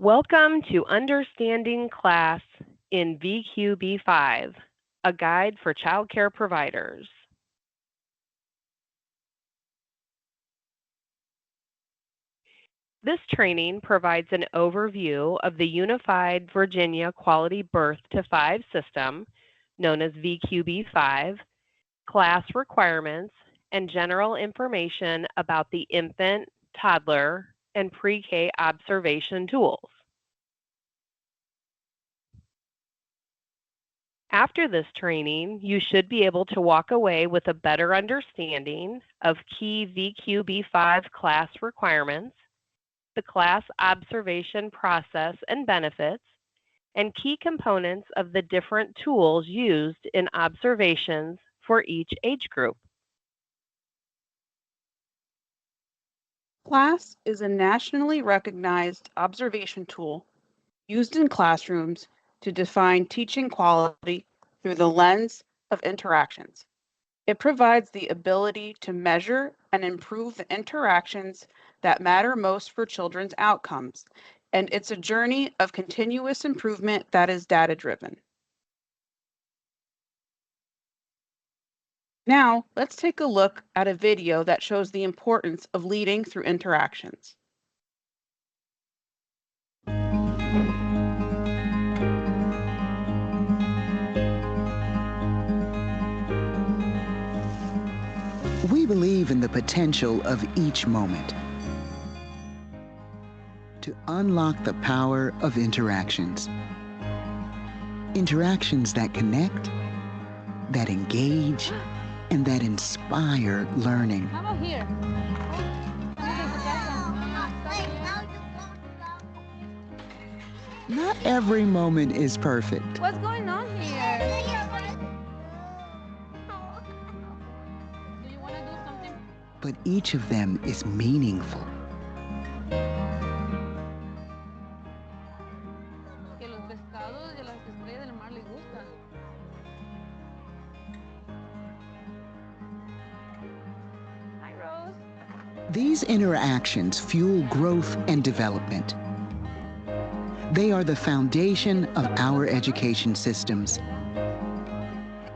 Welcome to Understanding Class in VQB5, a guide for childcare providers. This training provides an overview of the Unified Virginia Quality Birth to 5 system, known as VQB5, class requirements, and general information about the infant, toddler, and pre-K observation tools. After this training, you should be able to walk away with a better understanding of key VQB5 class requirements, the class observation process and benefits, and key components of the different tools used in observations for each age group. CLASS is a nationally recognized observation tool used in classrooms to define teaching quality through the lens of interactions. It provides the ability to measure and improve the interactions that matter most for children's outcomes, and it's a journey of continuous improvement that is data-driven. Now, let's take a look at a video that shows the importance of leading through interactions. We believe in the potential of each moment to unlock the power of interactions. Interactions that connect, that engage, and that inspire learning. How about here? Not every moment is perfect, What's going on here? Do you want to do something? but each of them is meaningful. Que los pescados y las estrellas del mar les gustan. Hi, Rose. These interactions fuel growth and development. They are the foundation of our education systems,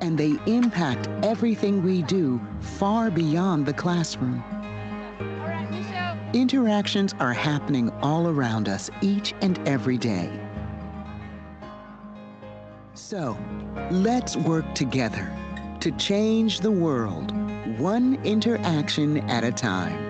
and they impact everything we do far beyond the classroom. All right, Michelle. Interactions are happening all around us each and every day. So, let's work together to change the world, one interaction at a time.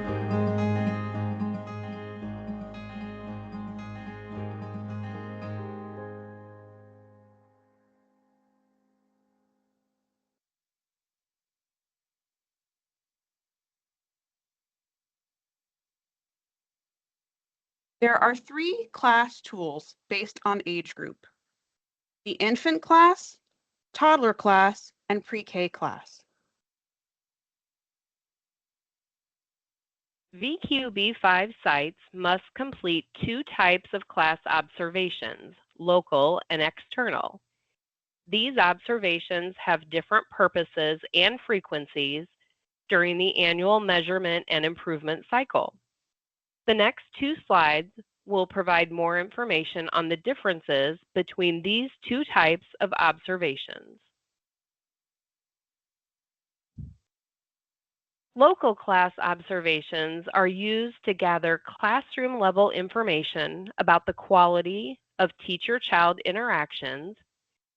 There are 3 class tools based on age group: the infant class, toddler class, and pre-K class. VQB5 sites must complete 2 types of class observations, local and external. These observations have different purposes and frequencies during the annual measurement and improvement cycle. The next 2 slides will provide more information on the differences between these 2 types of observations. Local class observations are used to gather classroom-level information about the quality of teacher-child interactions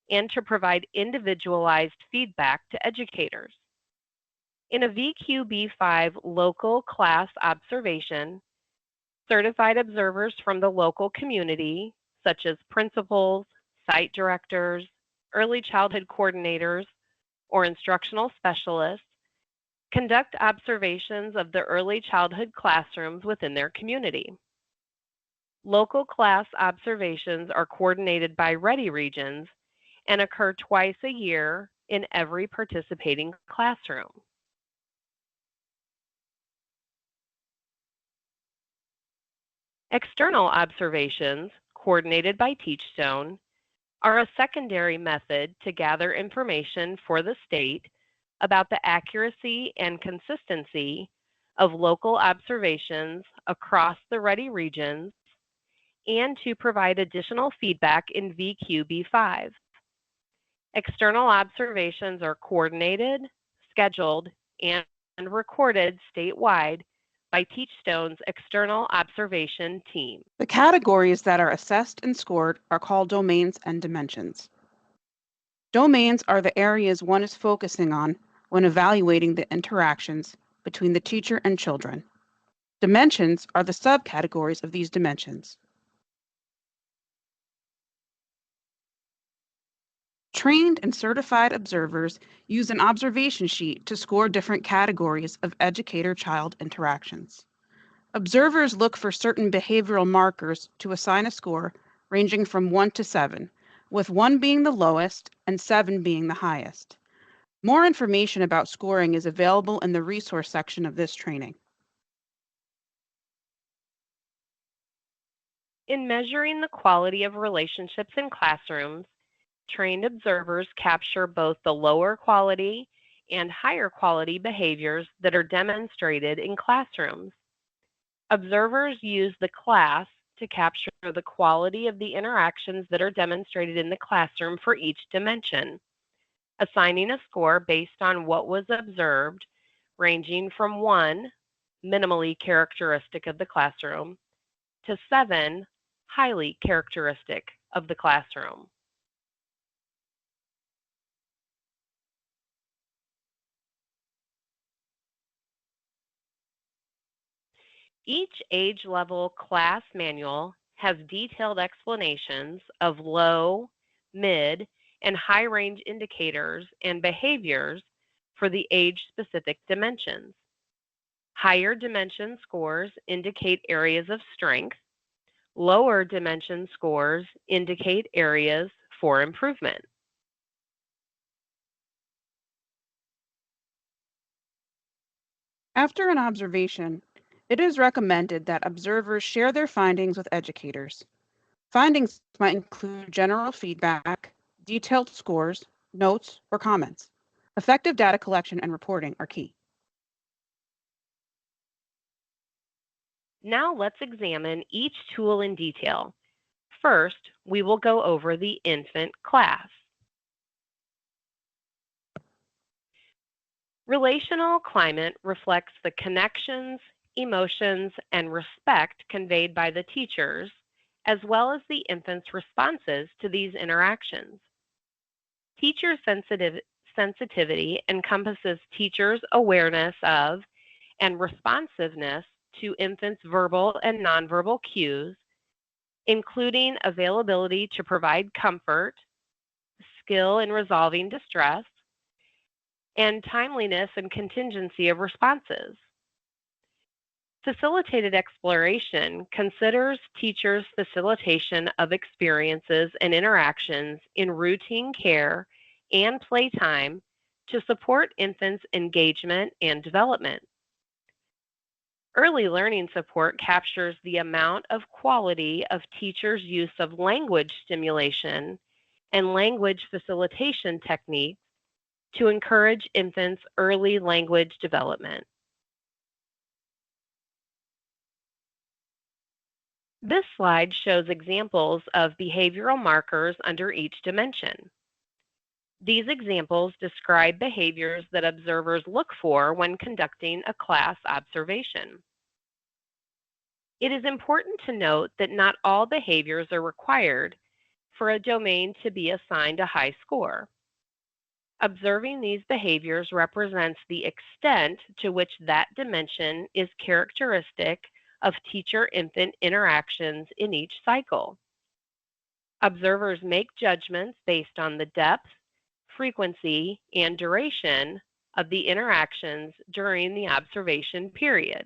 and to provide individualized feedback to educators. In a VQB5 local class observation, certified observers from the local community, such as principals, site directors, early childhood coordinators, or instructional specialists, conduct observations of the early childhood classrooms within their community. Local class observations are coordinated by Ready Regions and occur twice a year in every participating classroom. External observations, coordinated by Teachstone, are a secondary method to gather information for the state about the accuracy and consistency of local observations across the Ready Regions and to provide additional feedback in VQB5. External observations are coordinated, scheduled, and recorded statewide by Teachstone's External Observation Team. The categories that are assessed and scored are called domains and dimensions. Domains are the areas one is focusing on when evaluating the interactions between the teacher and children. Dimensions are the subcategories of these dimensions. Trained and certified observers use an observation sheet to score different categories of educator-child interactions. Observers look for certain behavioral markers to assign a score ranging from 1 to 7, with 1 being the lowest and 7 being the highest. More information about scoring is available in the resource section of this training. In measuring the quality of relationships in classrooms, trained observers capture both the lower quality and higher quality behaviors that are demonstrated in classrooms. Observers use the class to capture the quality of the interactions that are demonstrated in the classroom for each dimension, assigning a score based on what was observed, ranging from 1, minimally characteristic of the classroom, to 7, highly characteristic of the classroom. Each age-level class manual has detailed explanations of low, mid, and high-range indicators and behaviors for the age-specific dimensions. Higher dimension scores indicate areas of strength. Lower dimension scores indicate areas for improvement. After an observation, it is recommended that observers share their findings with educators. Findings might include general feedback, detailed scores, notes, or comments. Effective data collection and reporting are key. Now let's examine each tool in detail. First, we will go over the infant class. Relational climate reflects the connections, emotions, and respect conveyed by the teachers, as well as the infant's responses to these interactions. Teacher sensitivity encompasses teachers' awareness of and responsiveness to infants' verbal and nonverbal cues, including availability to provide comfort, skill in resolving distress, and timeliness and contingency of responses. Facilitated exploration considers teachers' facilitation of experiences and interactions in routine care and playtime to support infants' engagement and development. Early learning support captures the amount of quality of teachers' use of language stimulation and language facilitation techniques to encourage infants' early language development. This slide shows examples of behavioral markers under each dimension. These examples describe behaviors that observers look for when conducting a class observation. It is important to note that not all behaviors are required for a domain to be assigned a high score. Observing these behaviors represents the extent to which that dimension is characteristic of teacher-infant interactions in each cycle. Observers make judgments based on the depth, frequency, and duration of the interactions during the observation period.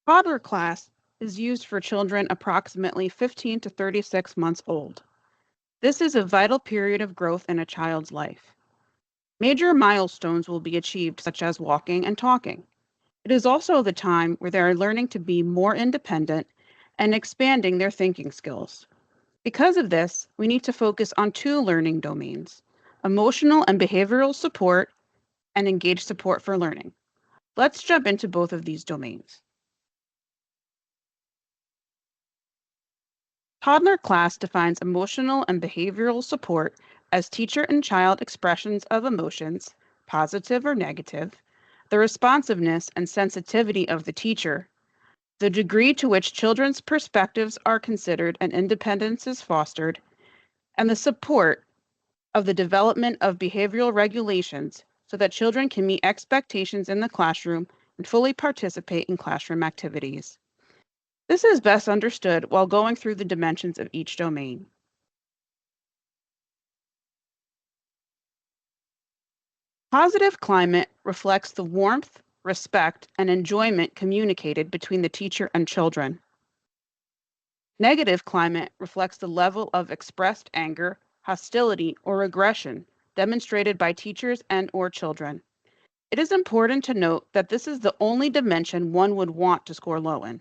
Toddler class is used for children approximately 15 to 36 months old. This is a vital period of growth in a child's life. Major milestones will be achieved, such as walking and talking. It is also the time where they are learning to be more independent and expanding their thinking skills. Because of this, we need to focus on 2 learning domains: emotional and behavioral support and engaged support for learning. Let's jump into both of these domains. Toddler class defines emotional and behavioral support as teacher and child expressions of emotions, positive or negative, the responsiveness and sensitivity of the teacher, the degree to which children's perspectives are considered and independence is fostered, and the support of the development of behavioral regulations so that children can meet expectations in the classroom and fully participate in classroom activities. This is best understood while going through the dimensions of each domain. Positive climate reflects the warmth, respect, and enjoyment communicated between the teacher and children. Negative climate reflects the level of expressed anger, hostility, or aggression demonstrated by teachers and/or children. It is important to note that this is the only dimension one would want to score low in.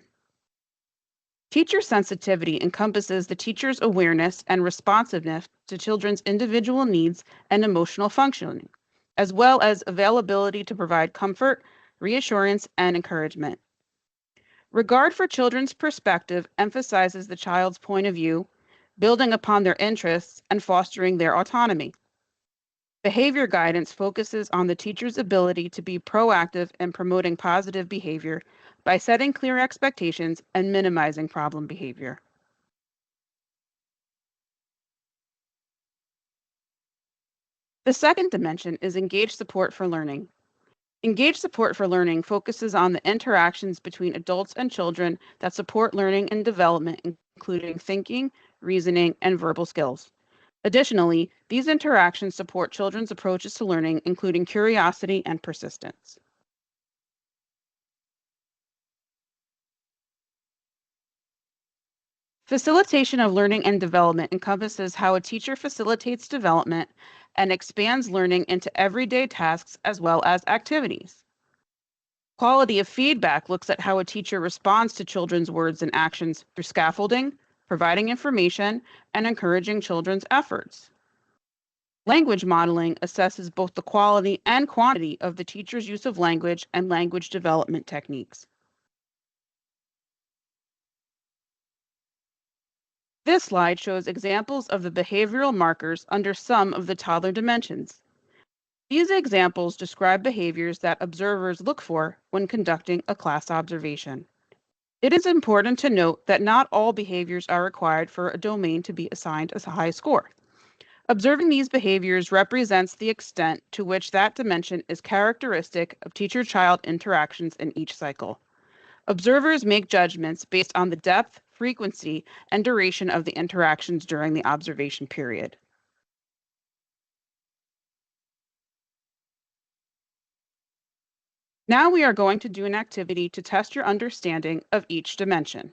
Teacher sensitivity encompasses the teacher's awareness and responsiveness to children's individual needs and emotional functioning, as well as availability to provide comfort, reassurance, and encouragement. Regard for children's perspective emphasizes the child's point of view, building upon their interests and fostering their autonomy. Behavior guidance focuses on the teacher's ability to be proactive in promoting positive behavior by setting clear expectations and minimizing problem behavior. The second dimension is engaged support for learning. Engaged support for learning focuses on the interactions between adults and children that support learning and development, including thinking, reasoning, and verbal skills. Additionally, these interactions support children's approaches to learning, including curiosity and persistence. Facilitation of learning and development encompasses how a teacher facilitates development and expands learning into everyday tasks as well as activities. Quality of feedback looks at how a teacher responds to children's words and actions through scaffolding, providing information, and encouraging children's efforts. Language modeling assesses both the quality and quantity of the teacher's use of language and language development techniques. This slide shows examples of the behavioral markers under some of the toddler dimensions. These examples describe behaviors that observers look for when conducting a class observation. It is important to note that not all behaviors are required for a domain to be assigned a high score. Observing these behaviors represents the extent to which that dimension is characteristic of teacher-child interactions in each cycle. Observers make judgments based on the depth, frequency, and duration of the interactions during the observation period. Now we are going to do an activity to test your understanding of each dimension.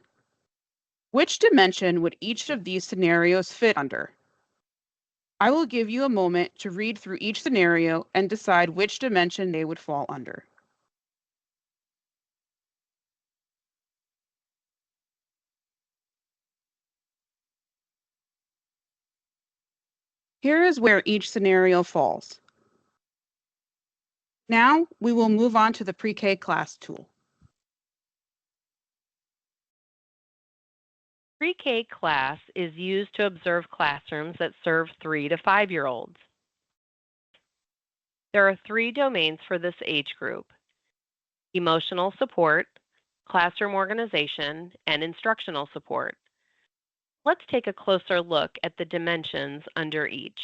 Which dimension would each of these scenarios fit under? I will give you a moment to read through each scenario and decide which dimension they would fall under. Here is where each scenario falls. Now we will move on to the pre-K class tool. Pre-K class is used to observe classrooms that serve 3 to 5-year-olds. There are 3 domains for this age group: emotional support, classroom organization, and instructional support. Let's take a closer look at the dimensions under each.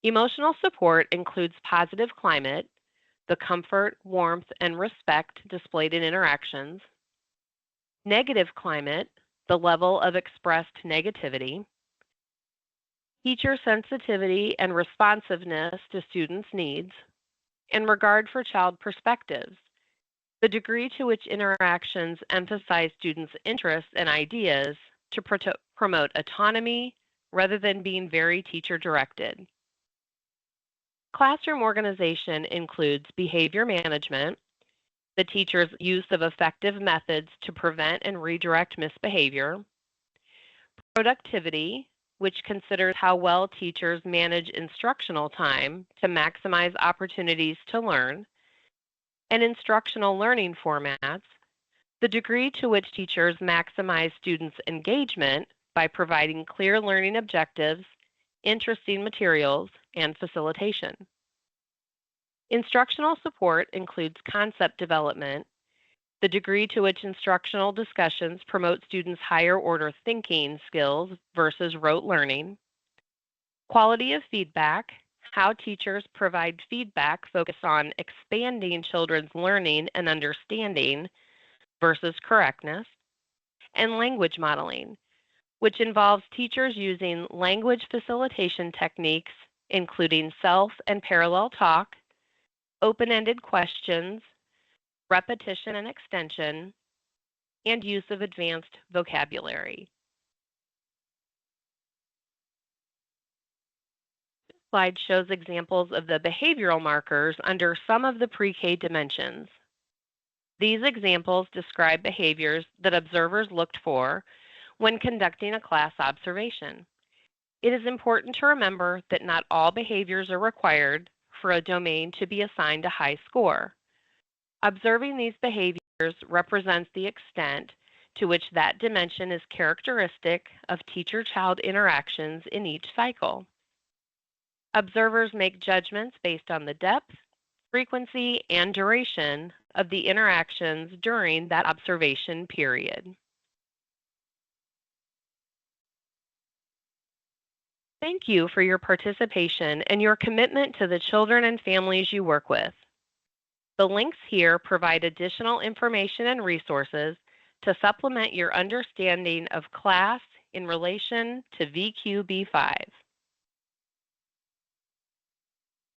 Emotional support includes positive climate, the comfort, warmth, and respect displayed in interactions; negative climate, the level of expressed negativity; teacher sensitivity and responsiveness to students' needs; and regard for child perspectives, the degree to which interactions emphasize students' interests and ideas to promote autonomy rather than being very teacher-directed. Classroom organization includes behavior management, the teacher's use of effective methods to prevent and redirect misbehavior; productivity, which considers how well teachers manage instructional time to maximize opportunities to learn; and instructional learning formats, the degree to which teachers maximize students' engagement by providing clear learning objectives, interesting materials, and facilitation. Instructional support includes concept development, the degree to which instructional discussions promote students' higher order thinking skills versus rote learning, quality of feedback, how teachers provide feedback focused on expanding children's learning and understanding versus correctness, and language modeling, which involves teachers using language facilitation techniques, including self and parallel talk, open-ended questions, repetition and extension, and use of advanced vocabulary. This slide shows examples of the behavioral markers under some of the pre-K dimensions. These examples describe behaviors that observers looked for when conducting a class observation. It is important to remember that not all behaviors are required for a domain to be assigned a high score. Observing these behaviors represents the extent to which that dimension is characteristic of teacher-child interactions in each cycle. Observers make judgments based on the depth, frequency, and duration of the interactions during that observation period. Thank you for your participation and your commitment to the children and families you work with. The links here provide additional information and resources to supplement your understanding of class in relation to VQB5.